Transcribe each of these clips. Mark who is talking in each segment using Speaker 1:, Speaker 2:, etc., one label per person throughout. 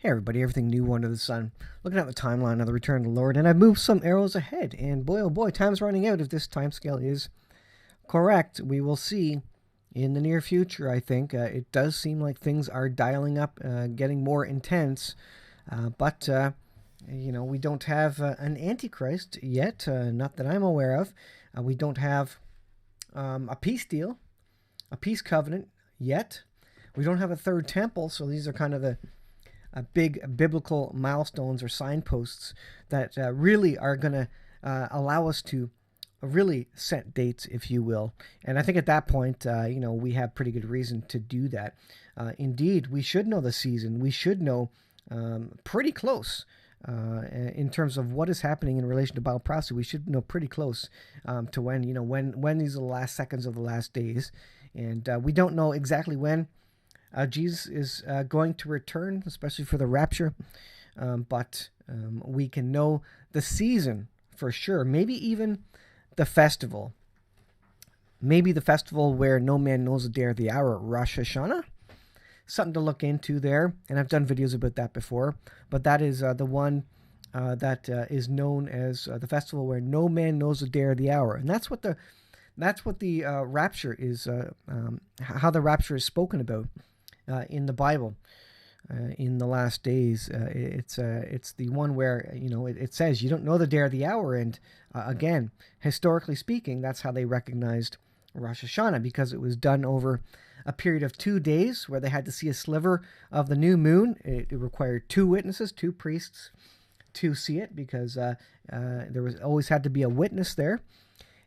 Speaker 1: Hey everybody, everything new under the sun. Looking at the timeline of the return of the Lord, and I've moved some arrows ahead, and boy oh boy, time's running out if this time scale is correct. We will see in the near future, I think. It does seem like things are dialing up, getting more intense, but we don't have an Antichrist yet, not that I'm aware of. We don't have a peace deal, a peace covenant yet. We don't have a third temple, so these are kind of the big biblical milestones or signposts that really are going to allow us to really set dates, if you will. And I think at that point, we have pretty good reason to do that. Indeed, we should know the season. We should know pretty close in terms of what is happening in relation to Bible prophecy. We should know pretty close to when these are the last seconds of the last days. And we don't know exactly when Jesus is going to return, especially for the rapture, but we can know the season for sure. Maybe even the festival. Maybe the festival where no man knows the day or the hour, Rosh Hashanah. Something to look into there, and I've done videos about that before, but that is the one that is known as the festival where no man knows the day or the hour, and that's what the rapture is, how the rapture is spoken about in the Bible. In the last days, it's the one where it says you don't know the day or the hour, and again, historically speaking, that's how they recognized Rosh Hashanah, because it was done over a period of 2 days where they had to see a sliver of the new moon. It required 2 witnesses, 2 priests, to see it, because there was always had to be a witness there.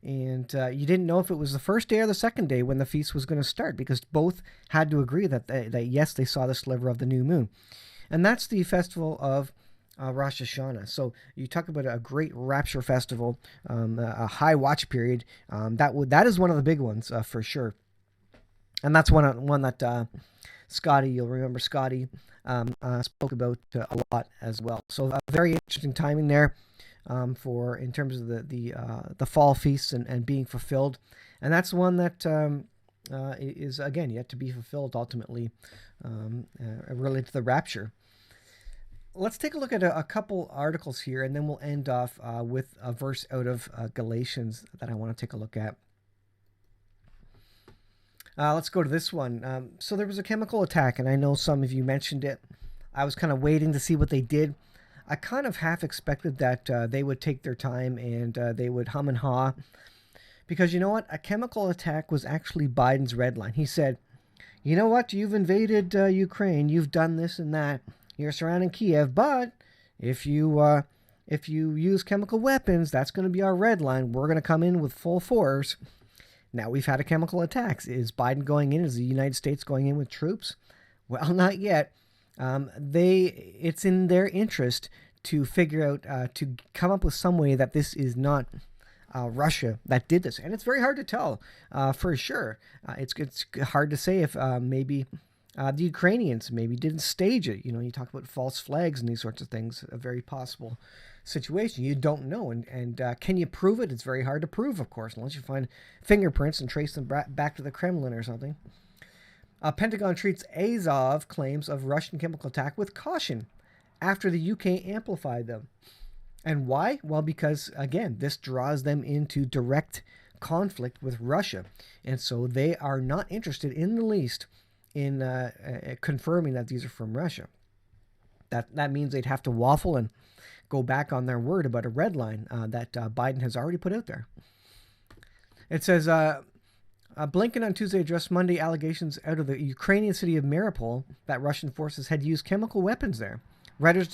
Speaker 1: And you didn't know if it was the first day or the second day when the feast was going to start, because both had to agree that yes, they saw the sliver of the new moon. And that's the festival of Rosh Hashanah. So you talk about a great rapture festival, a high watch period. That is one of the big ones for sure. And that's one that Scotty, you'll remember Scotty, spoke about a lot as well. So a very interesting timing there. For in terms of the fall feasts and being fulfilled, and that's one that is again yet to be fulfilled ultimately, related to the rapture. Let's take a look at a couple articles here, and then we'll end off with a verse out of Galatians that I want to take a look at. Let's go to this one. So there was a chemical attack, and I know some of you mentioned it. I was kind of waiting to see what they did. I kind of half expected that they would take their time and they would hum and haw, because you know what? A chemical attack was actually Biden's red line. He said, you know what? You've invaded Ukraine. You've done this and that. You're surrounding Kiev. But if you use chemical weapons, that's going to be our red line. We're going to come in with full force. Now we've had a chemical attack. Is Biden going in? Is the United States going in with troops? Well, not yet. It's in their interest to figure out, to come up with some way that this is not Russia that did this, and it's very hard to tell for sure. It's hard to say if maybe the Ukrainians maybe didn't stage it. You talk about false flags and these sorts of things. A very possible situation. You don't know, and can you prove it? It's very hard to prove, of course, unless you find fingerprints and trace them back to the Kremlin or something. Pentagon treats Azov claims of Russian chemical attack with caution after the UK amplified them. And why? Well, because, again, this draws them into direct conflict with Russia. And so they are not interested in the least in confirming that these are from Russia. That means they'd have to waffle and go back on their word about a red line that Biden has already put out there. It says... Blinken on Tuesday addressed Monday allegations out of the Ukrainian city of Mariupol that Russian forces had used chemical weapons there. Reuters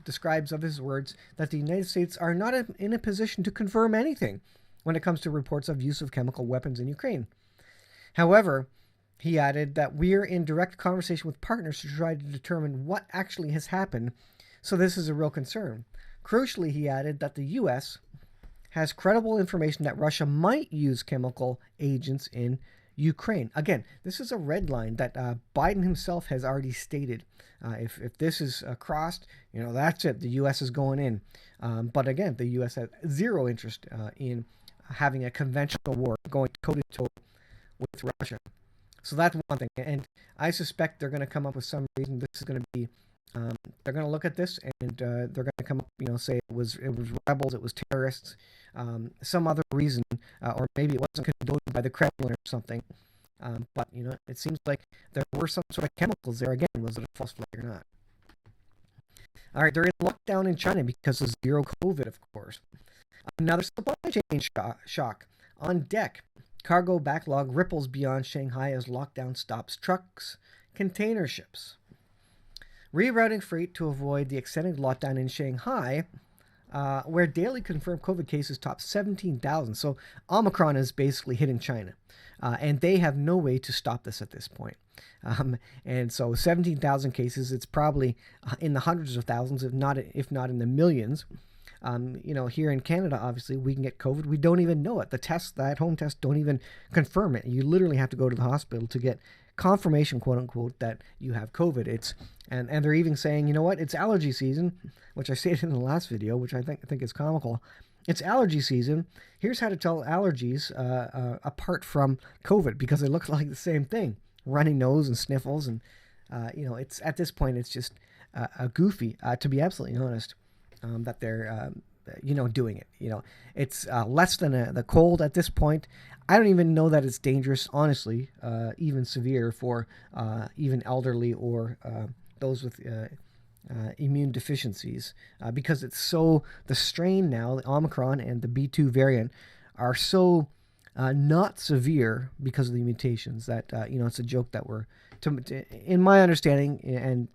Speaker 1: describes of his words that the United States are not in a position to confirm anything when it comes to reports of use of chemical weapons in Ukraine. However, he added that we're in direct conversation with partners to try to determine what actually has happened, so this is a real concern. Crucially, he added that the U.S. has credible information that Russia might use chemical agents in Ukraine. Again, this is a red line that Biden himself has already stated. If this is crossed, that's it. The U.S. is going in. But again, the U.S. has zero interest in having a conventional war going toe-to-toe with Russia. So that's one thing. And I suspect they're going to come up with some reason. This is going to be They're going to look at this and they're going to come up, say it was rebels, it was terrorists, some other reason, or maybe it wasn't condoned by the Kremlin or something. But it seems like there were some sort of chemicals there. Again, was it a false flag or not? All right, they're in lockdown in China because of zero COVID, of course. Another supply chain shock on deck. Cargo backlog ripples beyond Shanghai as lockdown stops trucks, container ships. Rerouting freight to avoid the extended lockdown in Shanghai, where daily confirmed COVID cases top 17,000. So Omicron is basically hitting China, and they have no way to stop this at this point. And so 17,000 cases, it's probably in the hundreds of thousands, if not in the millions. Here in Canada, obviously, we can get COVID. We don't even know it. The at-home tests don't even confirm it. You literally have to go to the hospital to get confirmation, quote unquote, that you have COVID. And they're even saying, you know what, it's allergy season, which I stated in the last video, which I think is comical. It's allergy season. Here's how to tell allergies apart from COVID, because they look like the same thing: runny nose and sniffles. And it's at this point, it's just goofy, to be absolutely honest. That they're, doing it. It's less than the cold at this point. I don't even know that it's dangerous, honestly, even severe for even elderly or those with immune deficiencies, because it's the strain now, the Omicron and the B2 variant are so not severe because of the mutations that, it's a joke that in my understanding, and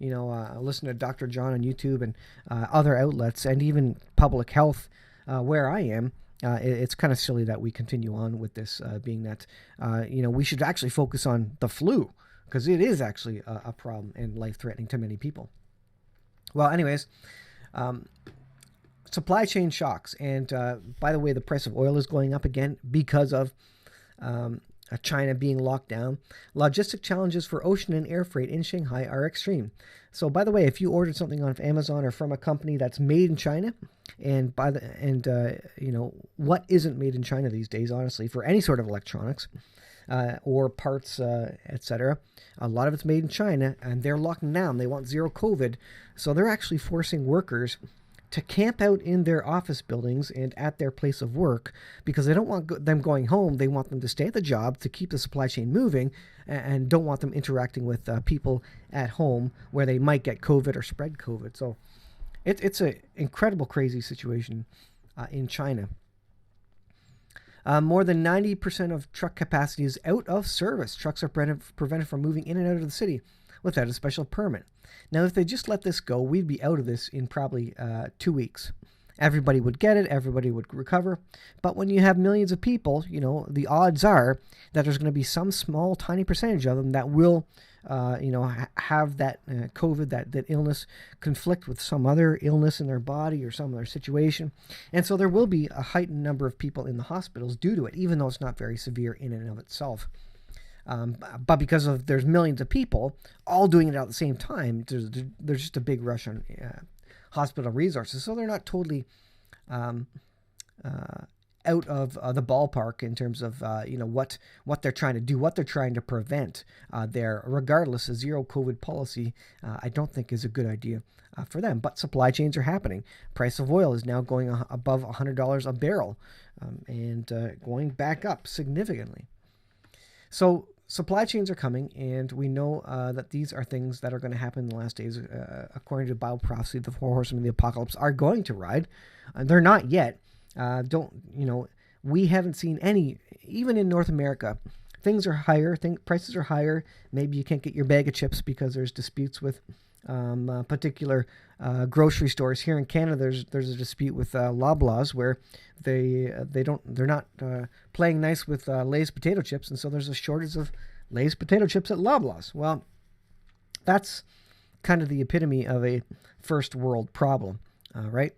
Speaker 1: listen to Dr. John on YouTube and other outlets, and even public health where I am. It's kind of silly that we continue on with this, being that, we should actually focus on the flu, because it is actually a problem and life-threatening to many people. Well, anyways, supply chain shocks. And by the way, the price of oil is going up again because of China being locked down. Logistic challenges for ocean and air freight in Shanghai are extreme. So, by the way, if you ordered something on Amazon or from a company that's made in China, and what isn't made in China these days, honestly, for any sort of electronics or parts, etc., a lot of it's made in China, and they're locking down. They want zero COVID, so they're actually forcing workers to camp out in their office buildings and at their place of work, because they don't want them going home. They want them to stay at the job to keep the supply chain moving, and don't want them interacting with people at home where they might get COVID or spread COVID. So it's an incredible, crazy situation in China. More than 90% of truck capacity is out of service. Trucks are prevented from moving in and out of the city without a special permit. Now, if they just let this go, we'd be out of this in probably 2 weeks. Everybody would get it. Everybody would recover. But when you have millions of people, the odds are that there's going to be some small, tiny percentage of them that will, have that COVID, that illness, conflict with some other illness in their body or some other situation. And so there will be a heightened number of people in the hospitals due to it, even though it's not very severe in and of itself. But because there's millions of people all doing it at the same time, there's just a big rush on hospital resources. So they're not totally out of the ballpark in terms of what they're trying to do, what they're trying to prevent there. Regardless, a zero COVID policy, I don't think is a good idea for them. But supply chains are happening. Price of oil is now going above $100 a barrel, and going back up significantly. So supply chains are coming, and we know that these are things that are going to happen in the last days. According to Bible prophecy, the four horsemen of the apocalypse are going to ride. They're not yet. We haven't seen any, even in North America. Things are higher. Prices are higher. Maybe you can't get your bag of chips because there's disputes with particular grocery stores. Here in Canada, there's a dispute with Loblaws where they're not playing nice with Lay's potato chips, and so there's a shortage of Lay's potato chips at Loblaws. Well, that's kind of the epitome of a first world problem, right?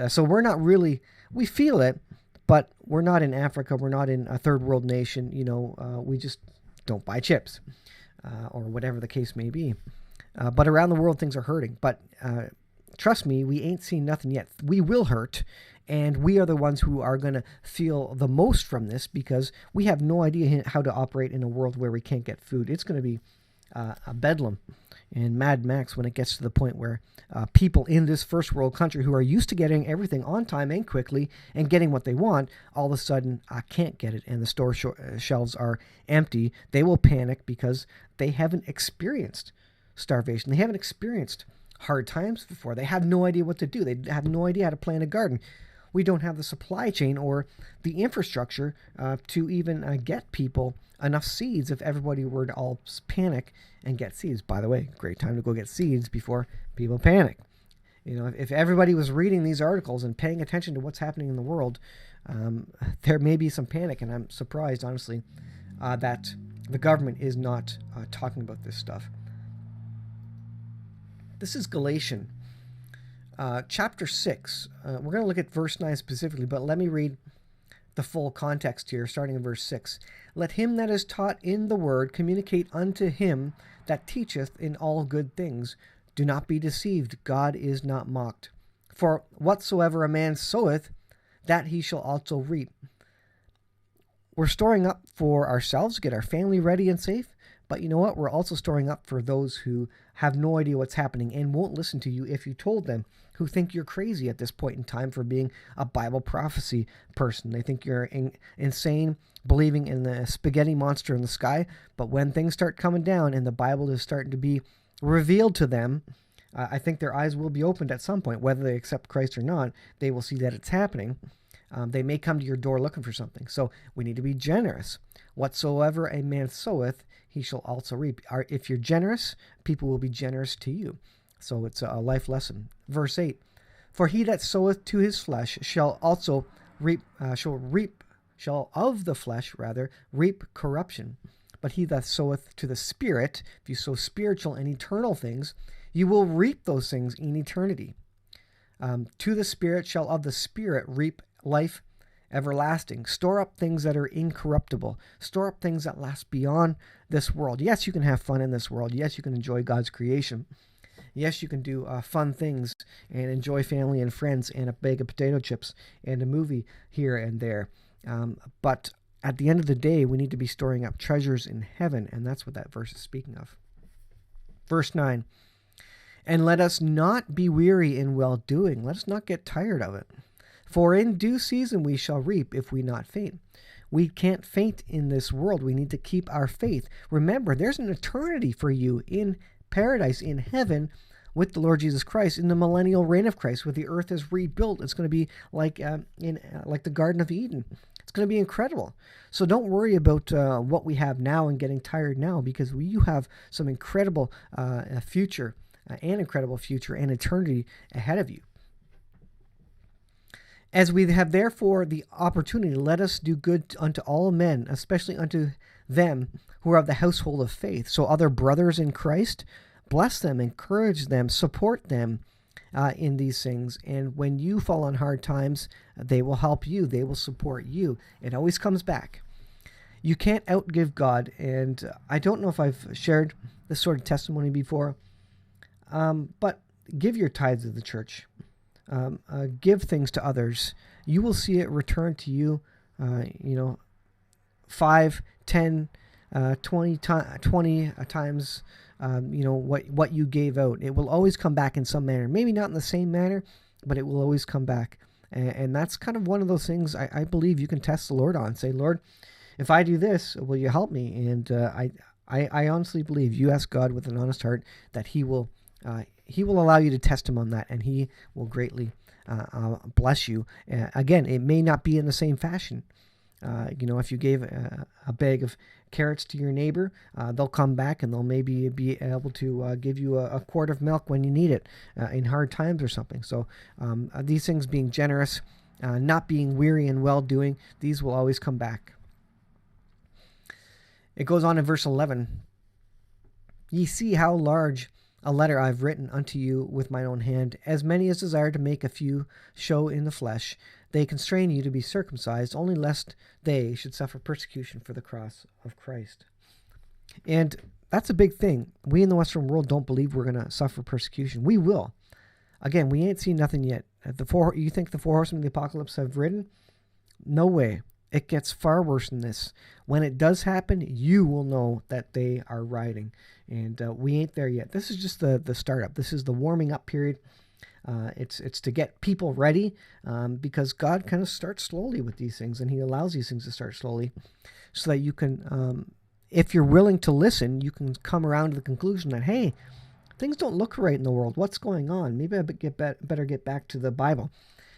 Speaker 1: So we're not really, we feel it, but we're not in Africa. We're not in a third world nation. We just don't buy chips, or whatever the case may be. But around the world, things are hurting. But trust me, we ain't seen nothing yet. We will hurt, and we are the ones who are going to feel the most from this, because we have no idea how to operate in a world where we can't get food. It's going to be a bedlam. and Mad Max when it gets to the point where people in this first world country who are used to getting everything on time and quickly and getting what they want, all of a sudden can't get it and the store shelves are empty. They will panic because they haven't experienced starvation. They haven't experienced hard times before. They have no idea what to do. They have no idea how to plant a garden. We don't have the supply chain or the infrastructure to even get people enough seeds if everybody were to all panic and get seeds. By the way, great time to go get seeds before people panic. You know, if everybody was reading these articles and paying attention to what's happening in the world, there may be some panic, and I'm surprised, honestly, that the government is not talking about this stuff. This is Galatians chapter 6. We're going to look at verse 9 specifically, but let me read the full context here, starting in verse 6. Let him that is taught in the word communicate unto him that teacheth in all good things. Do not be deceived, God is not mocked. For whatsoever a man soweth, that he shall also reap. We're storing up for ourselves, get our family ready and safe, but you know what? We're also storing up for those who have no idea what's happening and won't listen to you if you told them, who think you're crazy at this point in time for being a Bible prophecy person. They think you're insane, believing in the spaghetti monster in the sky, but when things start coming down and the Bible is starting to be revealed to them, I think their eyes will be opened at some point. Whether they accept Christ or not, they will see that it's happening. They may come to your door looking for something. So we need to be generous. Whatsoever a man soweth, he shall also reap. If you're generous, people will be generous to you. So it's a life lesson. Verse 8, for he that soweth to his flesh shall also reap, shall of the flesh rather reap corruption. But he that soweth to the Spirit, if you sow spiritual and eternal things, you will reap those things in eternity. To the Spirit shall of the Spirit reap life everlasting. Store up things that are incorruptible. Store up things that last beyond this world. Yes, you can have fun in this world. Yes, you can enjoy God's creation. Yes, you can do fun things and enjoy family and friends and a bag of potato chips and a movie here and there. But at the end of the day, we need to be storing up treasures in heaven, and that's what that verse is speaking of. Verse 9, and let us not be weary in well-doing. Let us not get tired of it. For in due season we shall reap if we not faint. We can't faint in this world. We need to keep our faith. Remember, there's an eternity for you in paradise, in heaven, with the Lord Jesus Christ, in the millennial reign of Christ, where the earth is rebuilt. It's going to be like the Garden of Eden. It's going to be incredible. So don't worry about what we have now and getting tired now, because you have some incredible future, an incredible future and eternity ahead of you. As we have therefore the opportunity, let us do good unto all men, especially unto them who are of the household of faith. So other brothers in Christ, bless them, encourage them, support them in these things. And when you fall on hard times, they will help you. They will support you. It always comes back. You can't outgive God. And I don't know if I've shared this sort of testimony before, but give your tithes to the church. Give things to others. You will see it return to you, 5, 10, 20 times, what you gave out. It will always come back in some manner. Maybe not in the same manner, but it will always come back. And that's kind of one of those things I believe you can test the Lord on. Say, Lord, if I do this, will you help me? And I honestly believe you ask God with an honest heart that He will allow you to test Him on that, and He will greatly bless you. Again, it may not be in the same fashion. If you gave a bag of carrots to your neighbor, they'll come back and they'll maybe be able to give you a quart of milk when you need it in hard times or something. So these things, being generous, not being weary in well-doing, these will always come back. It goes on in verse 11. Ye see how large a letter I've written unto you with mine own hand, as many as desire to make a few show in the flesh. They constrain you to be circumcised, only lest they should suffer persecution for the cross of Christ. And that's a big thing. We in the Western world don't believe we're going to suffer persecution. We will. Again, we ain't seen nothing yet. You think the 4 horsemen of the apocalypse have ridden? No way. It gets far worse than this. When it does happen, you will know that they are rioting. And we ain't there yet. This is just the startup. This is the warming up period. It's to get people ready, because God kind of starts slowly with these things, and he allows these things to start slowly so that you can, if you're willing to listen, you can come around to the conclusion that, hey, things don't look right in the world. What's going on? Maybe I better get back to the Bible.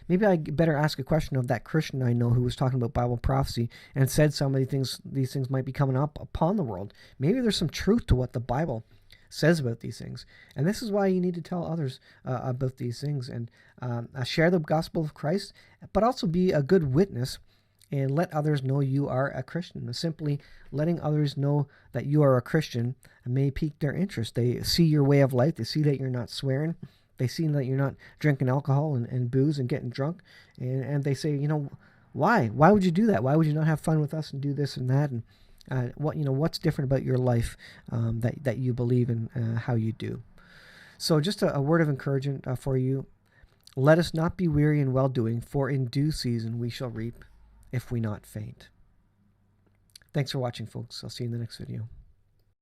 Speaker 1: Maybe I better ask a question of that Christian I know who was talking about Bible prophecy and said some of these things might be coming up upon the world. Maybe there's some truth to what the Bible says about these things. And this is why you need to tell others about these things, and share the gospel of Christ, but also be a good witness and let others know you are a Christian. Simply letting others know that you are a Christian may pique their interest. They see your way of life. They see that you're not swearing. They see that you're not drinking alcohol and booze and getting drunk. And they say, why? Why would you do that? Why would you not have fun with us and do this and that? And what's different about your life that you believe in, how you do. So just a word of encouragement for you. Let us not be weary in well-doing, for in due season we shall reap if we not faint. Thanks for watching, folks. I'll see you in the next video.